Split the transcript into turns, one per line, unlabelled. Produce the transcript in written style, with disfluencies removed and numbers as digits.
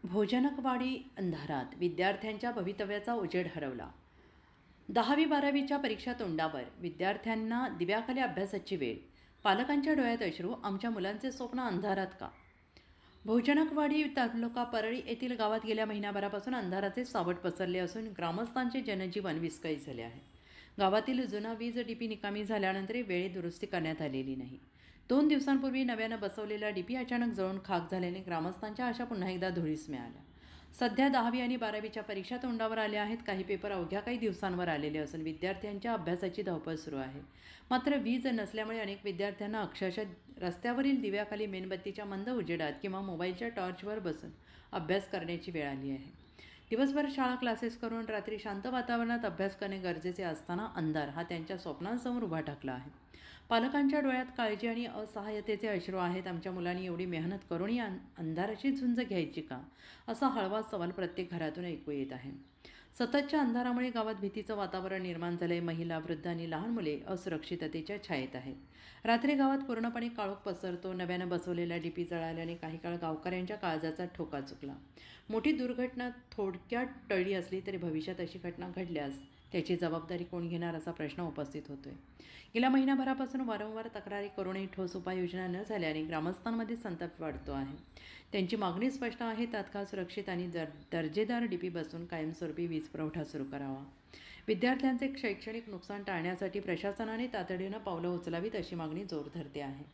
भोजनकवाडी अंधारात विद्यार्थ्यांच्या भवितव्याचा उजेड हरवला. 10वी-12वीच्या परीक्षा तोंडावर विद्यार्थ्यांना दिव्याखाली अभ्यासाची वेळ. पालकांच्या डोळ्यात अश्रू. आमच्या मुलांचे स्वप्न अंधारात का? भोजनकवाडी तालुका परळी येथील गावात गेल्या महिनाभरापासून अंधाराचे सावट पसरले असून ग्रामस्थांचे जनजीवन विस्कळीत झाले आहे. गावातील जुना वीज डीपी निकामी झाल्यानंतरही वेळेत दुरुस्ती करण्यात आलेली नाही. 2 दिवसांपूर्वी नव्यानं बसवलेला डीपी अचानक जळून खाक झाल्याने ग्रामस्थांच्या आशा पुन्हा एकदा धुळीस मिळाल्या. सध्या 10वी आणि 12वीच्या परीक्षा तोंडावर आल्या आहेत. काही पेपर अवघ्या काही दिवसांवर आलेले असून विद्यार्थ्यांच्या अभ्यासाची धावपळ सुरू आहे. मात्र वीज नसल्यामुळे अनेक विद्यार्थ्यांना अक्षरशः रस्त्यावरील दिव्याखाली मेणबत्तीच्या मंद उजेडात किंवा मोबाईलच्या टॉर्चवर बसून अभ्यास करण्याची वेळ आली आहे. दिवसभर शाळा क्लासेस करून रात्री शांत वातावरणात अभ्यास करणे गरजेचे असताना अंधार हा त्यांच्या स्वप्नांसमोर उभा ठाकला आहे. पालकांच्या डोळ्यात काळजी आणि असहाय्यतेचे अश्रू आहेत. आमच्या मुलांनी एवढी मेहनत करूनही अंधाराची झुंज घ्यायची का, असा हळवा सवाल प्रत्येक घरातून ऐकू येत आहे. सततच्या अंधारामुळे गावात भीतीचं वातावरण निर्माण झाले. महिला, वृद्ध आणि लहान मुले असुरक्षिततेच्या छायेत आहेत. रात्री गावात पूर्णपणे काळोख पसरतो. नव्यानं बसवलेला डीपी जळाल्याने काही काळ गावकऱ्यांच्या काळजाचा ठोका चुकला. मोठी दुर्घटना थोडक्यात टळली असली तरी भविष्यात अशी घटना घडल्यास त्याची जबाबदारी कोण घेणार, असा प्रश्न उपस्थित होतोय. गेल्या महिनाभरापासून वारंवार तक्रारी करूनही ठोस उपाययोजना न झाल्याने ग्रामस्थांमध्ये संताप वाढतो आहे. त्यांची मागणी स्पष्ट आहे. तात्काळ सुरक्षित आणि दर्जेदार डीपी बसवून कायमस्वरूपी वीज पुरवठा सुरू करावा. विद्यार्थ्यांचे शैक्षणिक नुकसान टाळण्यासाठी प्रशासनाने तातडीनं पावलं उचलावीत, अशी मागणी जोर धरते आहे.